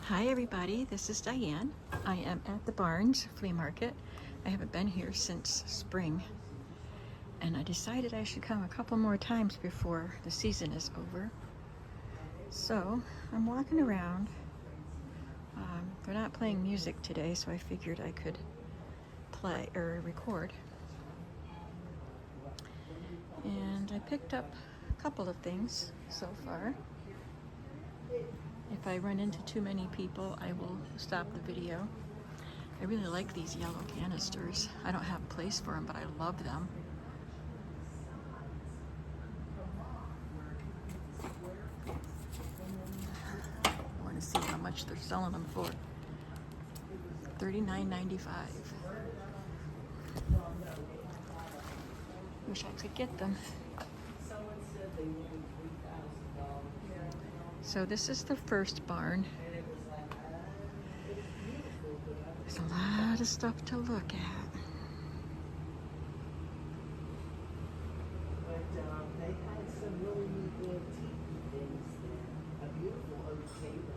Hi everybody, this is Diane. I am at the Barnes flea market. I haven't been here since spring, and I decided I should come a couple more times before the season is over. So I'm walking around. They're not playing music today, so I figured I could play or record. And I picked up a couple of things so far. If I run into too many people, I will stop the video. I really like these yellow canisters. I don't have a place for them, but I love them. I want to see how much they're selling them for. $39.95. Wish I could get them. So this is the first barn. There's a lot of stuff to look at. They had some really neat antique things there. A beautiful oak table.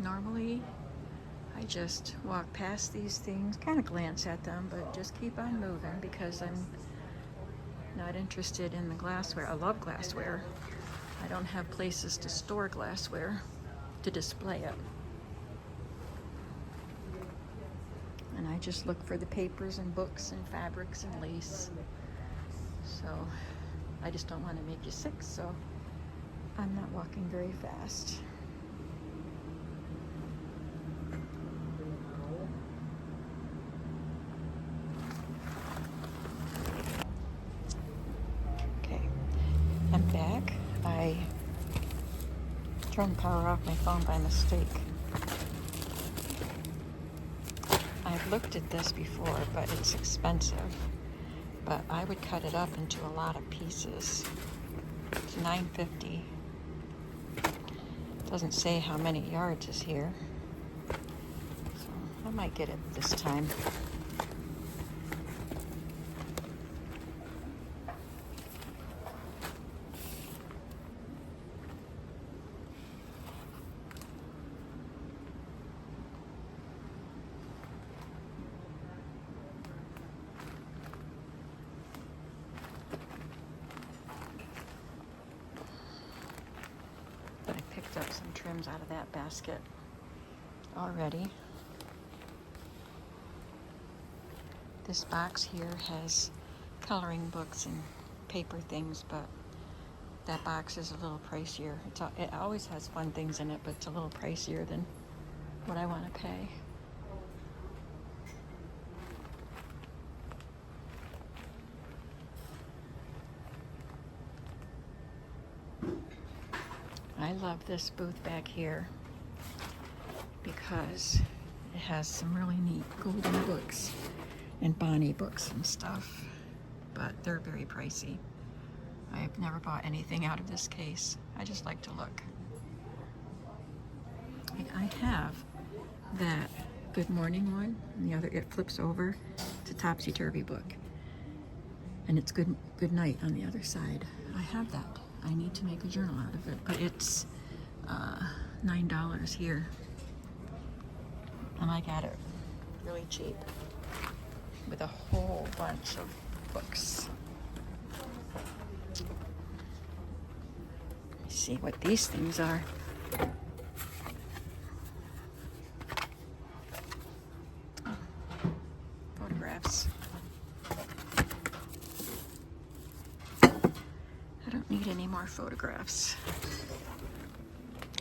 Normally, I just walk past these things, kind of glance at them, but just keep on moving because I'm not interested in the glassware. I love glassware. I don't have places to store glassware to display it. And I just look for the papers and books and fabrics and lace. So I just don't want to make you sick, so I'm not walking very fast. I'm back. I turned the power off my phone by mistake. I've looked at this before, but it's expensive. But I would cut it up into a lot of pieces. It's $9.50. Doesn't say how many yards is here. So I might get it this time. Up some trims out of that basket already. This box here has coloring books and paper things, but that box is a little pricier. It always has fun things in it, but it's a little pricier than what I want to pay. I love this booth back here because it has some really neat golden books and Bonnie books and stuff, but they're very pricey. I've never bought anything out of this case. I just like to look. I have that Good Morning one, and the other, it flips over. It's a topsy-turvy book, and it's Good Night on the other side. I have that. I need to make a journal out of it, but it's $9 here, and I got it really cheap with a whole bunch of books. Let me see what these things are. Oh, photographs. I don't need any more photographs.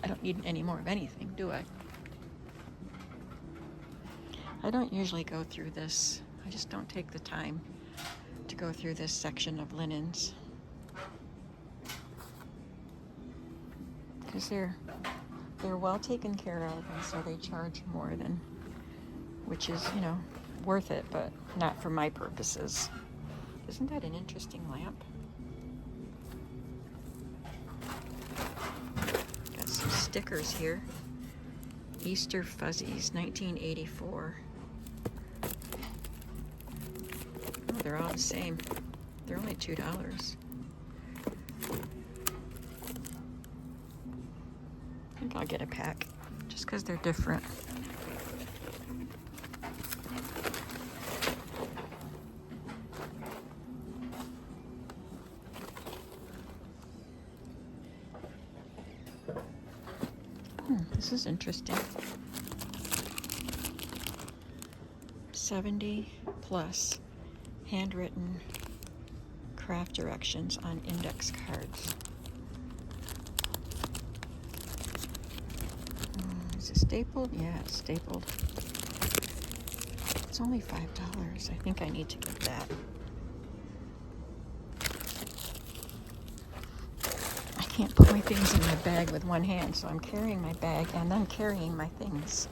I don't need any more of anything, do I? I don't usually go through this. I just don't take the time to go through this section of linens. Because they're well taken care of, and so they charge more than, which is, you know, worth it, but not for my purposes. Isn't that an interesting lamp? Stickers here. Easter Fuzzies, 1984. Oh, they're all the same. They're only $2. I'll get a pack just because they're different. This is interesting. 70 plus handwritten craft directions on index cards. Is it stapled? Yeah, it's stapled. It's only $5. I think I need to get that. I can't put my things in my bag with one hand, so I'm carrying my bag and then carrying my things.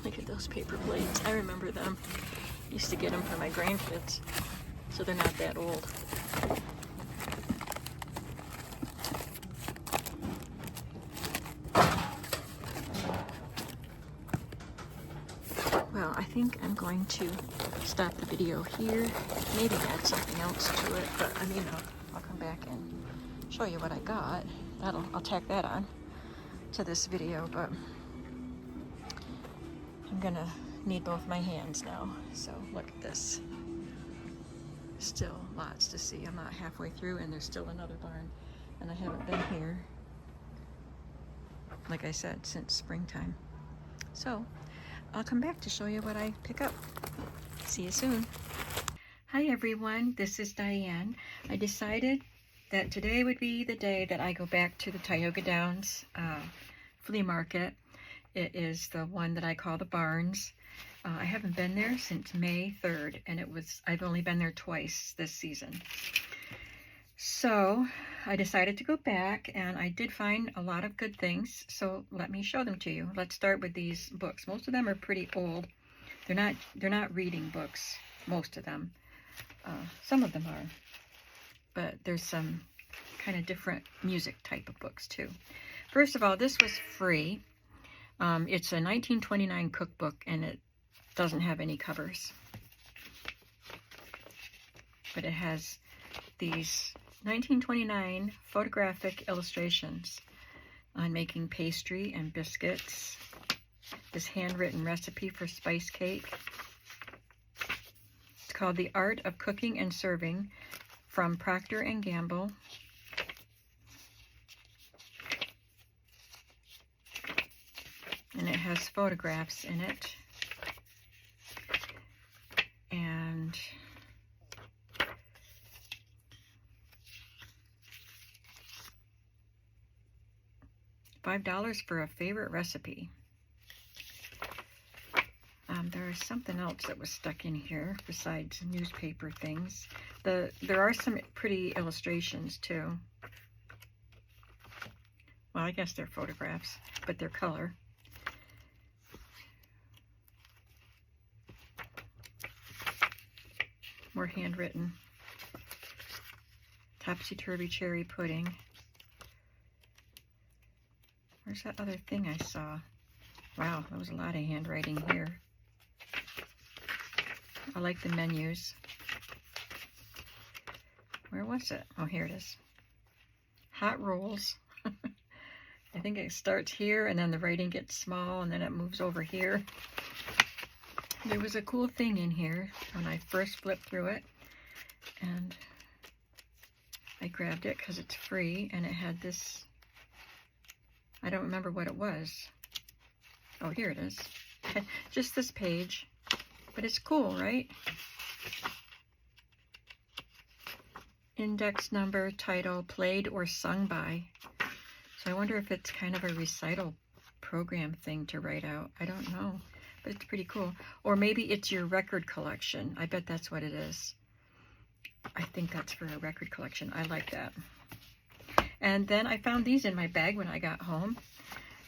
Look at those paper plates. I remember them. Used to get them for my grandkids, so they're not that old. Well, I think I'm going to stop the video here, maybe add something else to it, but I mean, I'll come back and show you what I got. I'll tack that on to this video, but I'm gonna need both my hands now. So look at this. Still lots to see. I'm not halfway through and there's still another barn, and I haven't been here, like I said, since springtime. So I'll come back to show you what I pick up. See you soon. Hi everyone, this is Diane. I decided that today would be the day that I go back to the Tioga Downs flea market. It is the one that I call the Barns. I haven't been there since May 3rd, and I've only been there twice this season. So I decided to go back, and I did find a lot of good things, so let me show them to you. Let's start with these books. Most of them are pretty old. They're not reading books, most of them. Some of them are, but there's some kind of different music type of books too. First of all, this was free. It's a 1929 cookbook, and it doesn't have any covers, but it has these 1929 photographic illustrations on making pastry and biscuits, this handwritten recipe for spice cake. It's called The Art of Cooking and Serving from Procter & Gamble. And it has photographs in it. And $5 for a favorite recipe. There's something else that was stuck in here besides newspaper things. There are some pretty illustrations too. Well, I guess they're photographs, but they're color. More handwritten. Topsy-turvy cherry pudding. Where's that other thing I saw? Wow, there was a lot of handwriting here. I like the menus. Where was it? Oh, here it is. Hot rolls. I think it starts here, and then the writing gets small, and then it moves over here. There was a cool thing in here when I first flipped through it, and I grabbed it because it's free, and it had this, I don't remember what it was. Oh, here it is. Just this page, but it's cool, right? Index number, title, played or sung by. So I wonder if it's kind of a recital program thing to write out. I don't know, but it's pretty cool. Or maybe it's your record collection. I bet that's what it is. I think that's for a record collection. I like that. And then I found these in my bag when I got home.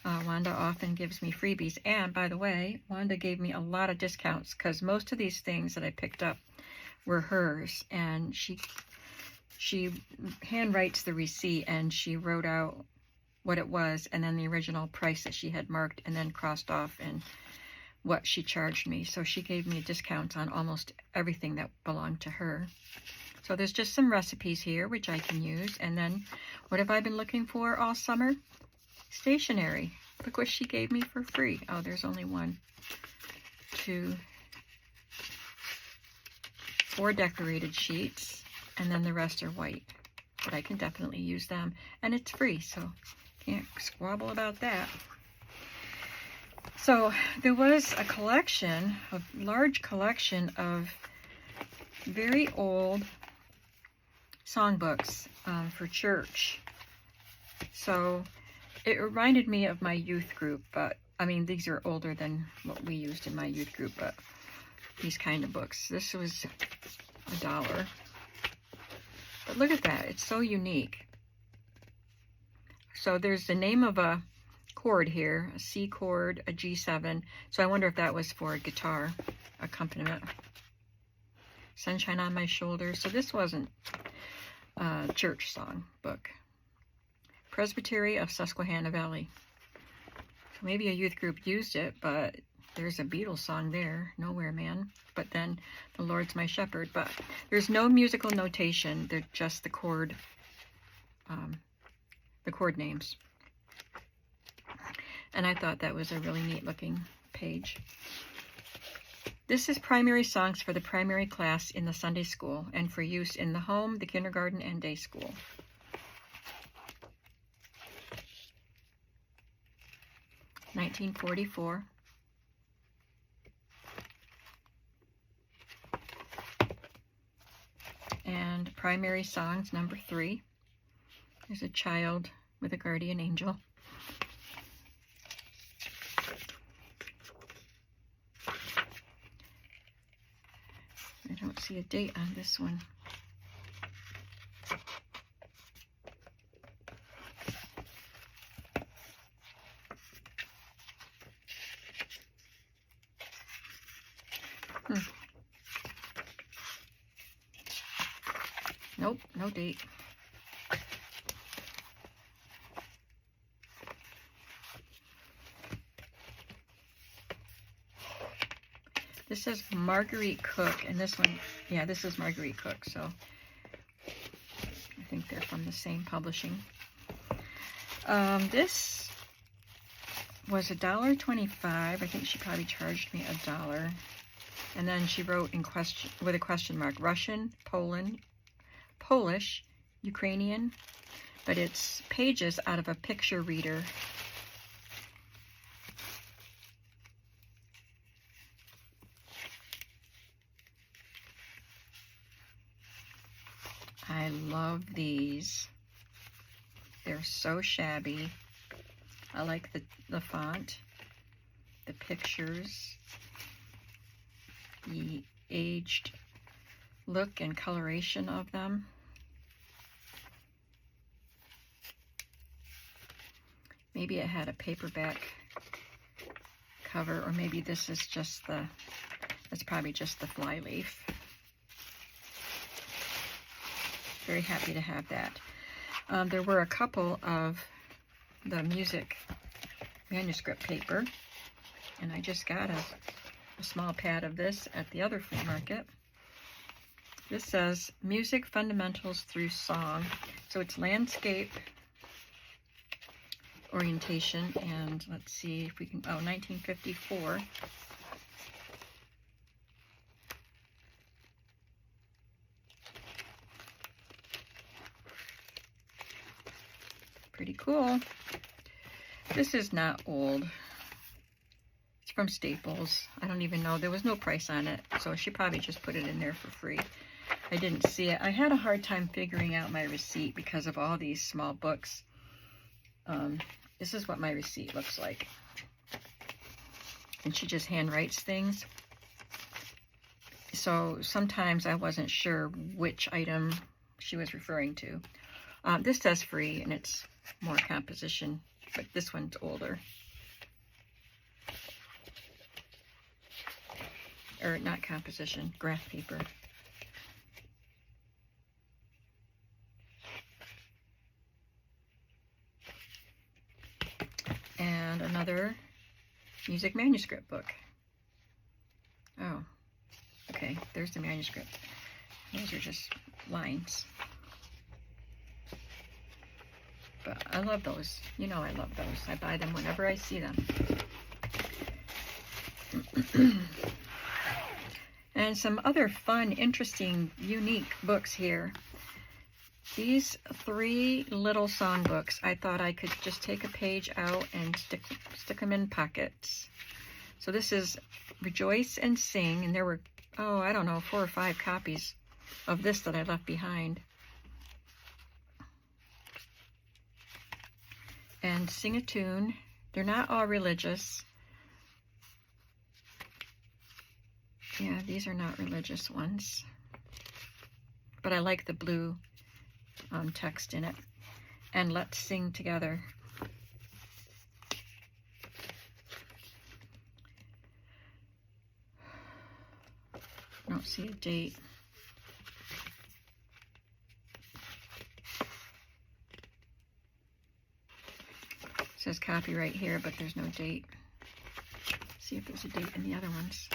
Wanda often gives me freebies. And by the way, Wanda gave me a lot of discounts because most of these things that I picked up were hers. And she handwrites the receipt, and she wrote out what it was and then the original price that she had marked and then crossed off and what she charged me. So she gave me discounts on almost everything that belonged to her. So there's just some recipes here, which I can use. And then, what have I been looking for all summer? Stationery. Look what she gave me for free. Oh, there's only 1, 2, 4 decorated sheets, and then the rest are white. But I can definitely use them, and it's free, so can't squabble about that. So there was a collection, a large collection of very old songbooks for church. So it reminded me of my youth group, but I mean, these are older than what we used in my youth group, but these kind of books. This was $1. But look at that, it's so unique. So there's the name of a chord here, a C chord, a G7. So I wonder if that was for a guitar accompaniment. Sunshine on My Shoulder. So this wasn't a church song book. Presbytery of Susquehanna Valley. So maybe a youth group used it, but there's a Beatles song there, Nowhere Man. But then The Lord's My Shepherd. But there's no musical notation. They're just the chord names. And I thought that was a really neat looking page. This is primary songs for the primary class in the Sunday school and for use in the home, the kindergarten, and day school. $19.44. And primary songs, number 3. There's a child with a guardian angel. I don't see a date on this one. Nope, no date. This says Marguerite Cook, and this one, yeah, this is Marguerite Cook, so I think they're from the same publishing. This was $1.25. I think she probably charged me $1. And then she wrote in question with a question mark, Russian, Polish, Ukrainian, but it's pages out of a picture reader. I love these. They're so shabby. I like the font, the pictures, the aged look and coloration of them. Maybe it had a paperback cover, or maybe this is just it's probably just the flyleaf. Very happy to have that. There were a couple of the music manuscript paper, and I just got a small pad of this at the other flea market. This says Music Fundamentals Through Song. So it's landscape orientation, and let's see if we can, 1954. Pretty cool. This is not old. It's from Staples. I don't even know. There was no price on it, so she probably just put it in there for free. I didn't see it. I had a hard time figuring out my receipt because of all these small books. This is what my receipt looks like. And she just handwrites things. So sometimes I wasn't sure which item she was referring to. This says free, and it's more composition, but this one's older. Or not composition, graph paper. And another music manuscript book. Oh, okay, there's the manuscript. Those are just lines. But I love those. You know I love those. I buy them whenever I see them. And some other fun, interesting, unique books here. These 3 little songbooks, I thought I could just take a page out and stick them in pockets. So this is Rejoice and Sing, and there were, oh, I don't know, 4 or 5 copies of this that I left behind. And Sing a Tune. They're not all religious. Yeah, these are not religious ones. But I like the blue text in it. And Let's Sing Together. I don't see a date. It says copyright here, but there's no date. See if there's a date in the other ones.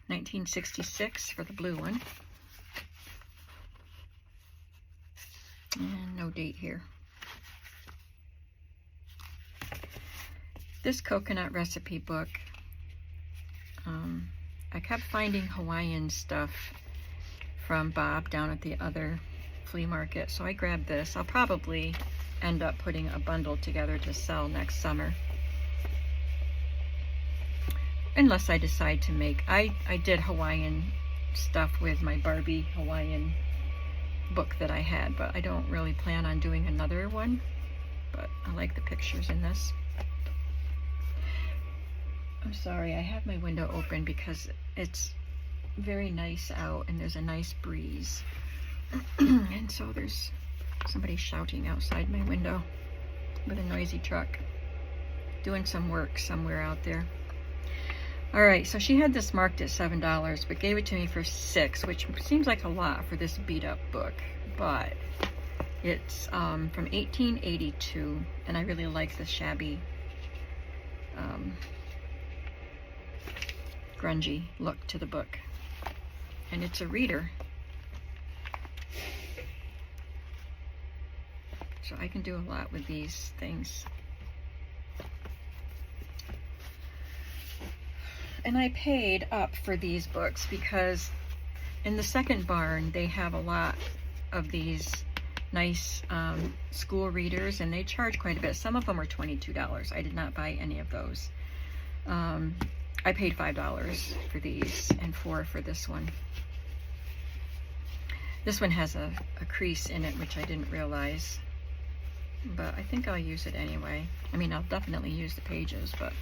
1966 for the blue one. And no date here. This coconut recipe book, I kept finding Hawaiian stuff from Bob down at the other flea market, so I grabbed this. I'll probably end up putting a bundle together to sell next summer. Unless I decide to make, I did Hawaiian stuff with my Barbie Hawaiian book that I had, but I don't really plan on doing another one. But I like the pictures in this. I'm sorry, I have my window open because it's very nice out and there's a nice breeze. And so there's somebody shouting outside my window with a noisy truck doing some work somewhere out there. All right, so she had this marked at $7, but gave it to me for $6, which seems like a lot for this beat up book, but it's from 1882, and I really like the shabby, grungy look to the book. And it's a reader. So I can do a lot with these things. And I paid up for these books because in the second barn they have a lot of these nice school readers, and they charge quite a bit. Some of them are $22. I did not buy any of those. I paid $5 for these and $4 for this one. This one has a crease in it, which I didn't realize, but I think I'll use it anyway. I mean, I'll definitely use the pages, but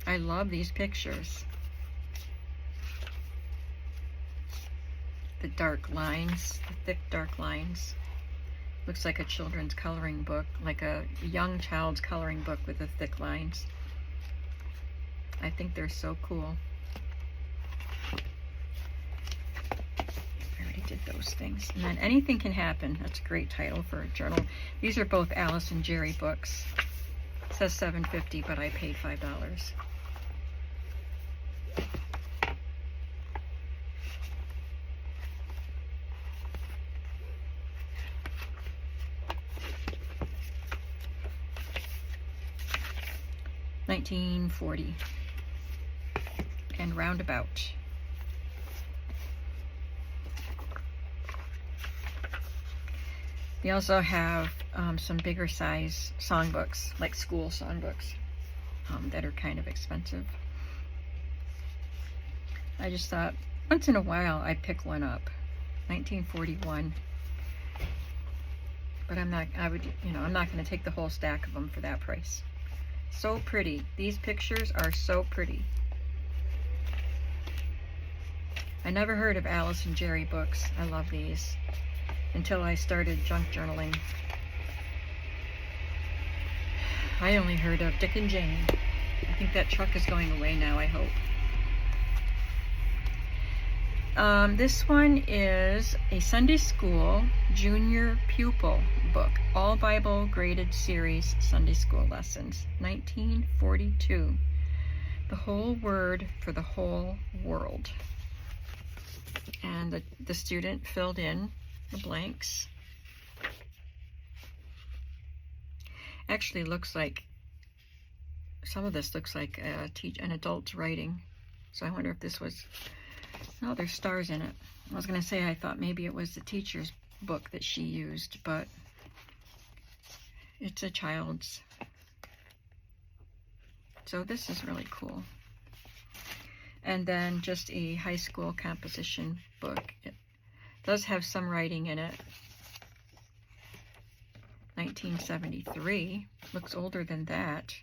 I love these pictures. The dark lines, the thick dark lines. Looks like a children's coloring book, like a young child's coloring book with the thick lines. I think they're so cool. I already did those things. And then Anything Can Happen. That's a great title for a journal. These are both Alice and Jerry books. It says $7.50, but I paid $5. $19.40 and Roundabout. They also have some bigger size songbooks, like school songbooks, that are kind of expensive. I just thought once in a while I'd pick one up. 1941. But I'm not going to take the whole stack of them for that price. So pretty. These pictures are so pretty. I never heard of Alice and Jerry books. I love these. Until I started junk journaling. I only heard of Dick and Jane. I think that truck is going away now, I hope. This one is a Sunday School Junior Pupil book, All Bible Graded Series Sunday School Lessons, 1942. The Whole Word for the Whole World. And the student filled in the blanks. Actually looks like, some of this looks like an adult's writing. So I wonder if this was, no, there's stars in it. I was going to say I thought maybe it was the teacher's book that she used, but it's a child's. So this is really cool. And then just a high school composition book. It does have some writing in it. 1973. Looks older than that.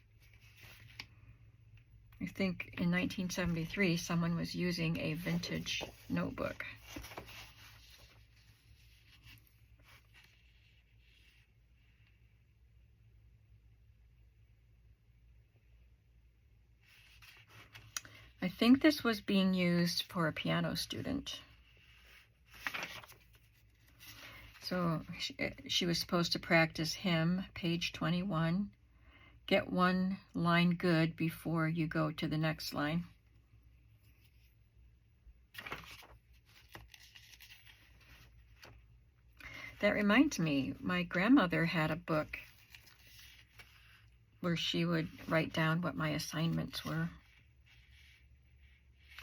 I think in 1973 someone was using a vintage notebook. I think this was being used for a piano student. So she was supposed to practice hymn, page 21. Get one line good before you go to the next line. That reminds me, my grandmother had a book where she would write down what my assignments were.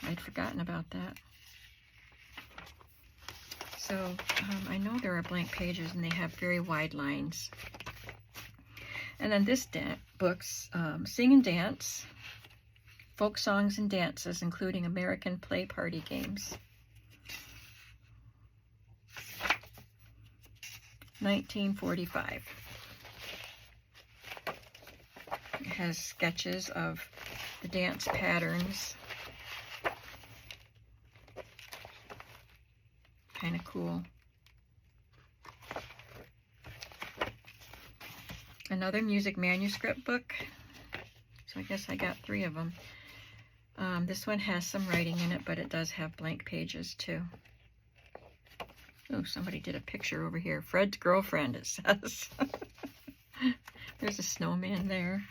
I'd forgotten about that. So I know there are blank pages and they have very wide lines. And then this book's Sing and Dance, Folk Songs and Dances, including American Play Party Games. 1945. It has sketches of the dance patterns. Kind of cool. Another music manuscript book. So I guess I got 3 of them. This one has some writing in it, but it does have blank pages too. Oh, somebody did a picture over here. Fred's girlfriend, it says. There's a snowman there.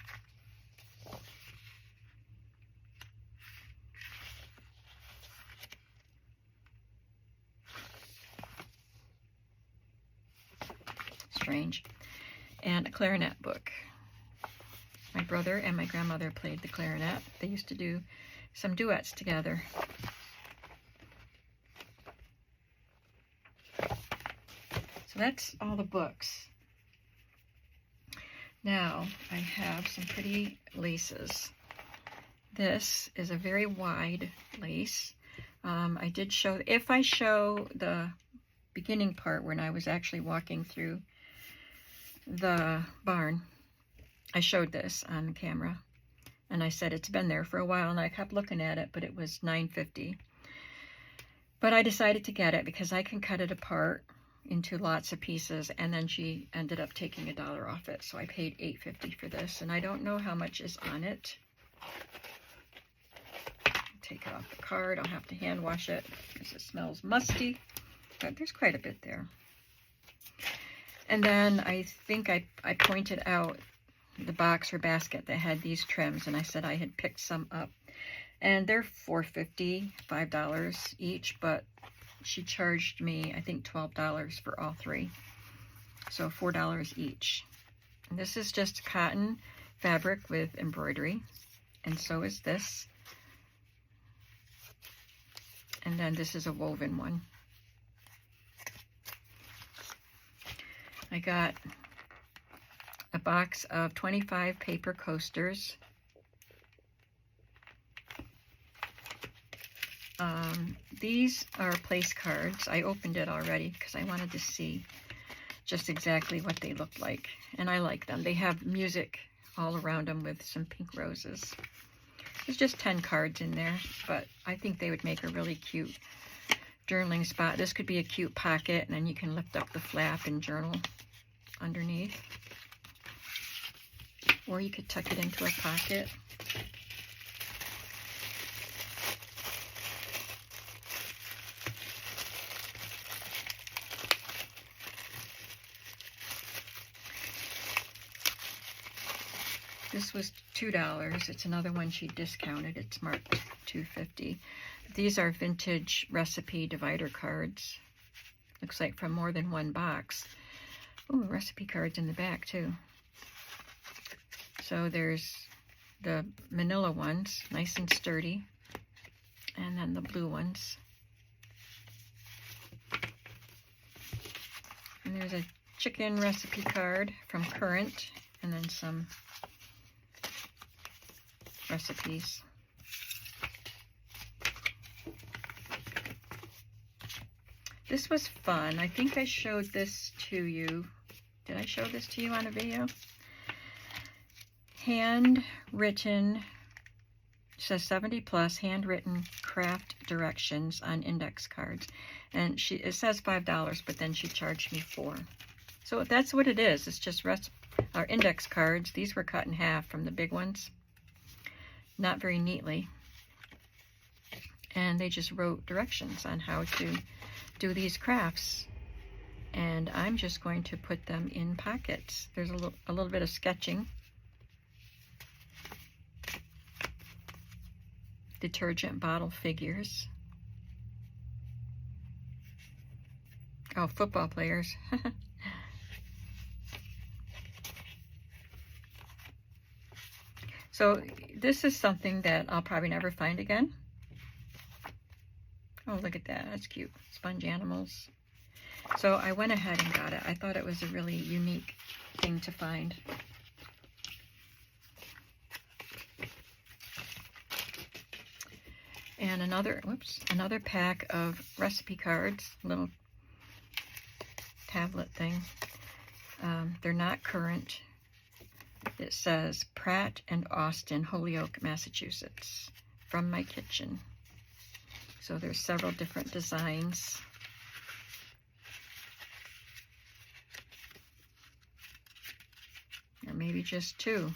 Strange. And a clarinet book. My brother and my grandmother played the clarinet. They used to do some duets together. So that's all the books. Now I have some pretty laces. This is a very wide lace. I did show, if I show the beginning part when I was actually walking through the barn, I showed this on camera and I said it's been there for a while, and I kept looking at it, but it was $9.50. But I decided to get it because I can cut it apart into lots of pieces, and then she ended up taking $1 off it, so I paid $8.50 for this, and I don't know how much is on it. Take it off the card. I'll have to hand wash it because it smells musty, but there's quite a bit there. And then I think I pointed out the box or basket that had these trims, and I said I had picked some up. And they're $4.50, $5 each, but she charged me, I think, $12 for all 3. So $4 each. And this is just cotton fabric with embroidery, and so is this. And then this is a woven one. I got a box of 25 paper coasters. These are place cards. I opened it already because I wanted to see just exactly what they look like. And I like them. They have music all around them with some pink roses. There's just 10 cards in there, but I think they would make a really cute journaling spot. This could be a cute pocket, and then you can lift up the flap and journal underneath. Or you could tuck it into a pocket. This was $2. It's another one she discounted. It's marked $2.50. These are vintage recipe divider cards. Looks like from more than one box. Ooh, recipe cards in the back too. So there's the manila ones, nice and sturdy, and then the blue ones. And there's a chicken recipe card from Current, and then some recipes. This was fun. I think I showed this to you. Did I show this to you on a video? Handwritten, says 70 plus, handwritten craft directions on index cards. And it says $5, but then she charged me $4. So that's what it is. It's just our index cards. These were cut in half from the big ones. Not very neatly. And they just wrote directions on how to do these crafts. And I'm just going to put them in pockets. There's a little bit of sketching. Detergent bottle figures. Oh, football players. So this is something that I'll probably never find again. Oh, look at that. That's cute. Sponge animals. So I went ahead and got it. I thought it was a really unique thing to find. And another pack of recipe cards, little tablet thing. They're not current. It says Pratt and Austin, Holyoke, Massachusetts, from my kitchen. So there's several different designs. Or maybe just 2.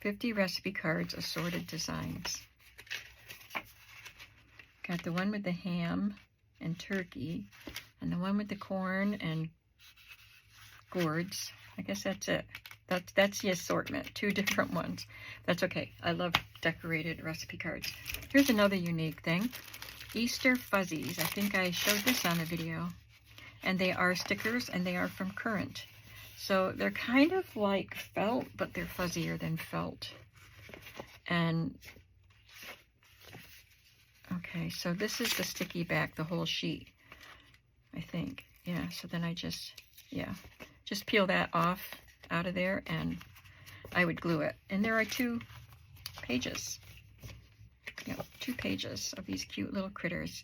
50 recipe cards, assorted designs. Got the one with the ham and turkey, and the one with the corn and gourds. I guess that's it. That's the assortment. 2 different ones. That's okay. I love decorated recipe cards. Here's another unique thing. Easter fuzzies. I think I showed this on a video. And they are stickers, and they are from Current. So they're kind of like felt, but they're fuzzier than felt. And okay, so this is the sticky back, the whole sheet, I think. Yeah, so then I just peel that off out of there, and I would glue it. And there are 2 pages. Yeah, 2 pages of these cute little critters.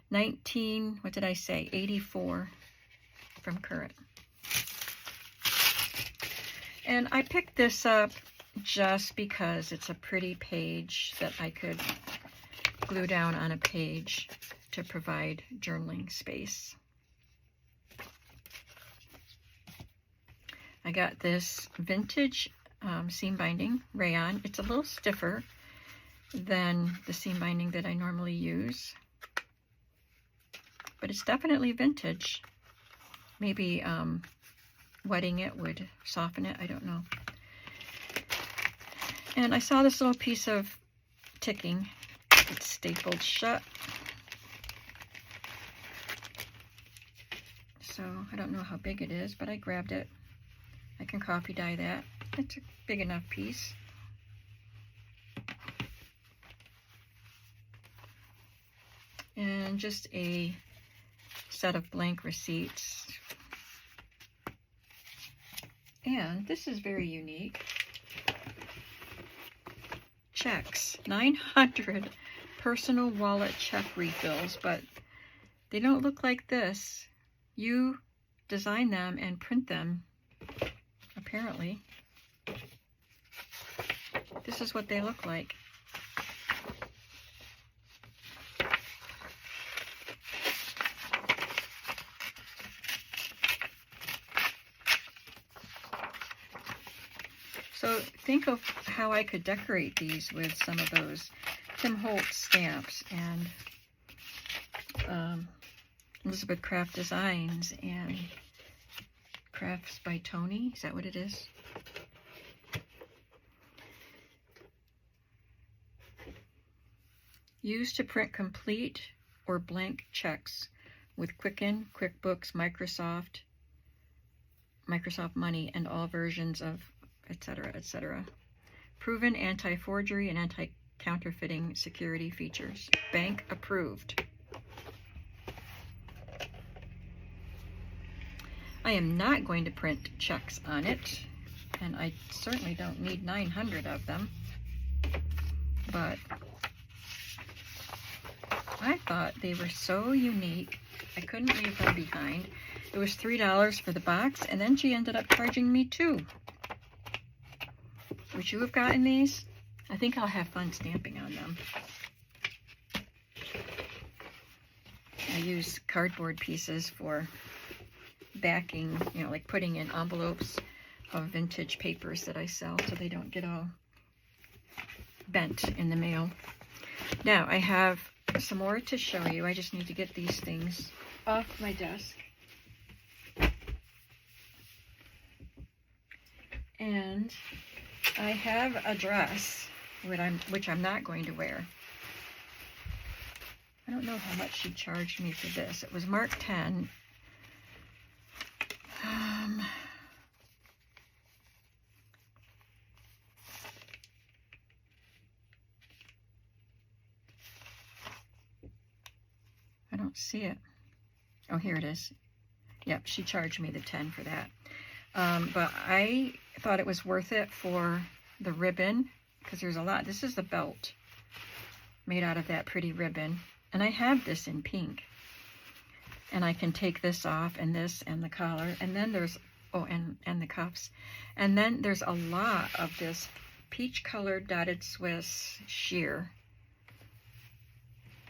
84 from Current. And I picked this up just because it's a pretty page that I could glue down on a page to provide journaling space. I got this vintage seam binding rayon. It's a little stiffer than the seam binding that I normally use, but it's definitely vintage. Maybe wetting it would soften it, I don't know. And I saw this little piece of ticking. It's stapled shut. So I don't know how big it is, but I grabbed it. I can coffee dye that. It's a big enough piece. And just a set of blank receipts. And this is very unique. Checks. 900 personal wallet check refills, but they don't look like this. You design them and print them, apparently. This is what they look like. So think of how I could decorate these with some of those Tim Holtz stamps and Elizabeth Craft Designs and Crafts by Tony. Is that what it is? Used to print complete or blank checks with Quicken, QuickBooks, Microsoft Money, and all versions of etc., etc. Proven anti-forgery and anti-counterfeiting security features. Bank approved. I am not going to print checks on it, and I certainly don't need 900 of them, but I thought they were so unique, I couldn't leave them behind. It was $3 for the box, and then she ended up charging me $2. Would you have gotten these? I think I'll have fun stamping on them. I use cardboard pieces for backing, you know, like putting in envelopes of vintage papers that I sell so they don't get all bent in the mail. Now I have some more to show you. I just need to get these things off my desk. And I have a dress which I'm not going to wear. I don't know how much she charged me for this. It was marked 10. I don't see it. Oh, here it is. Yep, she charged me the 10 for that. But I thought it was worth it for the ribbon, because there's a lot. This is the belt made out of that pretty ribbon. And I have this in pink. And I can take this off, and this, and the collar. And then there's, oh, and the cuffs. And then there's a lot of this peach-colored dotted Swiss sheer.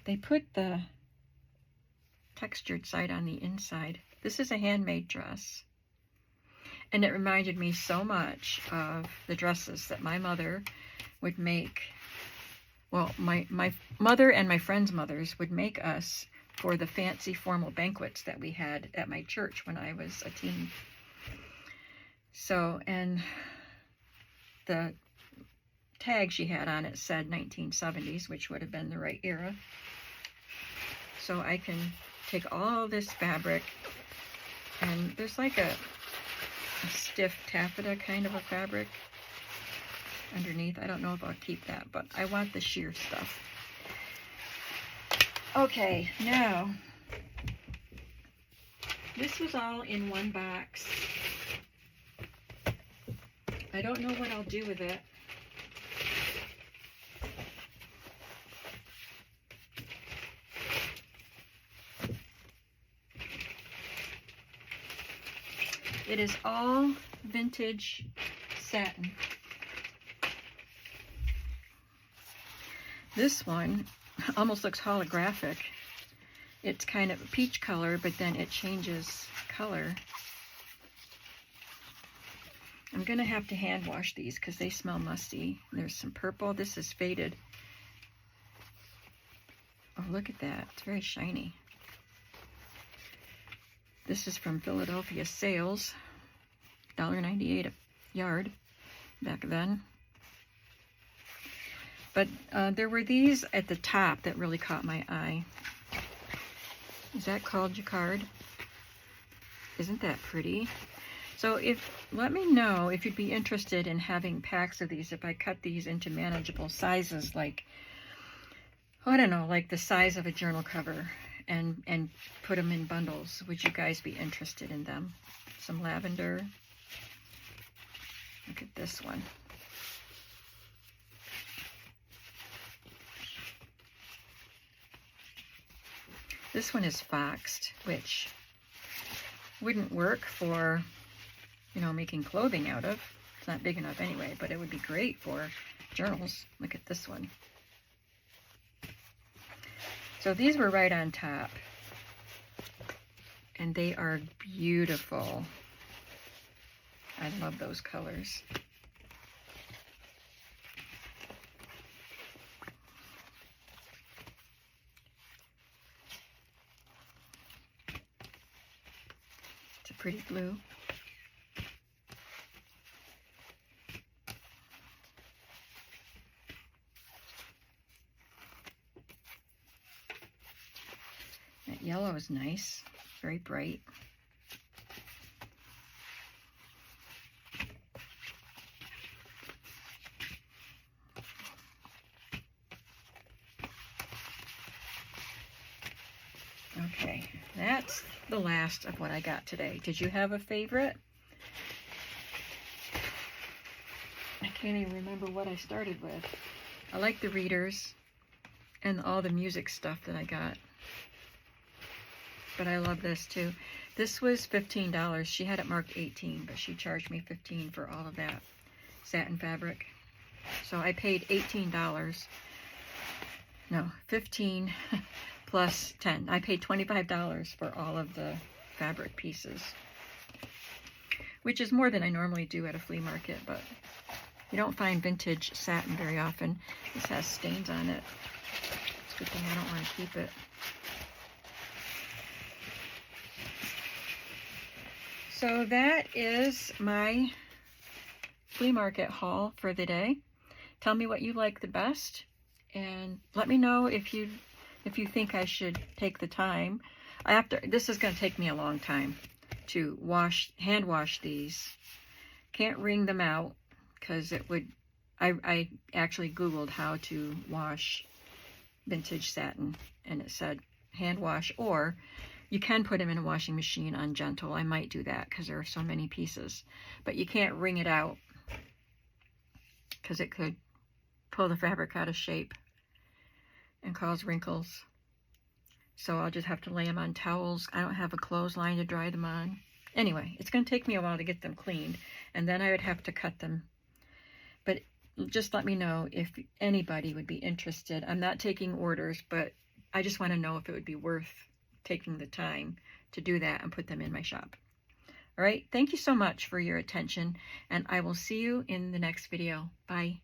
They put the textured side on the inside. This is a handmade dress. And it reminded me so much of the dresses that my mother would make. Well, my mother and my friends' mothers would make us for the fancy formal banquets that we had at my church when I was a teen. So, and the tag she had on it said 1970s, which would have been the right era. So I can take all this fabric, and there's like a stiff taffeta kind of a fabric underneath. I don't know if I'll keep that, but I want the sheer stuff. Okay, now, this was all in one box. I don't know what I'll do with it. It is all vintage satin. This one almost looks holographic. It's kind of a peach color, but then it changes color. I'm gonna have to hand wash these because they smell musty. There's some purple. This is faded. Oh, look at that. It's very shiny. This is from Philadelphia Sales. $1.98 a yard back then. But there were these at the top that really caught my eye. Is that called jacquard? Isn't that pretty? So let me know if you'd be interested in having packs of these, if I cut these into manageable sizes, like, I don't know, like the size of a journal cover, and put them in bundles. Would you guys be interested in them? Some lavender. Look at this one. This one is foxed, which wouldn't work for, you know, making clothing out of. It's not big enough anyway, but it would be great for journals. Look at this one. So these were right on top, and they are beautiful. I love those colors. It's a pretty blue. yellow is nice, very bright. Okay, that's the last of what I got today. Did you have a favorite? I can't even remember what I started with. I like the readers and all the music stuff that I got. But I love this too. This was $15. She had it marked 18, but she charged me 15 for all of that satin fabric. So I paid $18. No, 15 plus 10. I paid $25 for all of the fabric pieces, which is more than I normally do at a flea market, but you don't find vintage satin very often. This has stains on it. It's a good thing I don't want to keep it. So that is my flea market haul for the day. Tell me what you like the best, and let me know if you think I should take the time. This is going to take me a long time to hand wash these. Can't wring them out because it would. I actually Googled how to wash vintage satin, and it said hand wash, or you can put them in a washing machine on gentle. I might do that because there are so many pieces, but you can't wring it out because it could pull the fabric out of shape and cause wrinkles. So I'll just have to lay them on towels. I don't have a clothesline to dry them on. Anyway, it's going to take me a while to get them cleaned, and then I would have to cut them. But just let me know if anybody would be interested. I'm not taking orders, but I just want to know if it would be worth taking the time to do that and put them in my shop. All right, thank you so much for your attention, and I will see you in the next video. Bye.